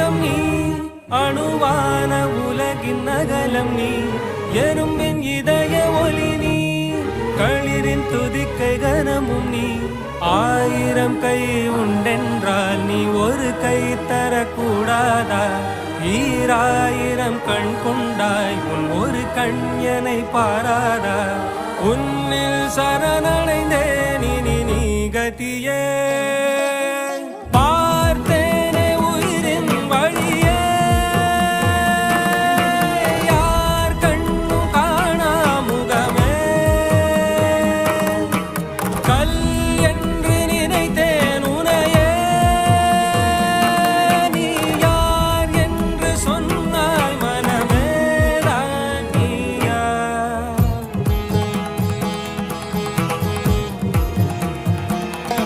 அங்கம் நீ அணுவான உலகின் நகலம் நீ எறும்பின் இதய ஒளி நீ களிரின் துதிக்கை கனமும் நீ ஆயிரம் கை உண்டென்றால் நீ ஒரு கை தரக்கூடாதா ஈராயிரம் கண் கொண்டாய் உன் ஒரு கண்யனை பாராதா உன்னில் சரணடைந்தேன் இனி நீ கதியே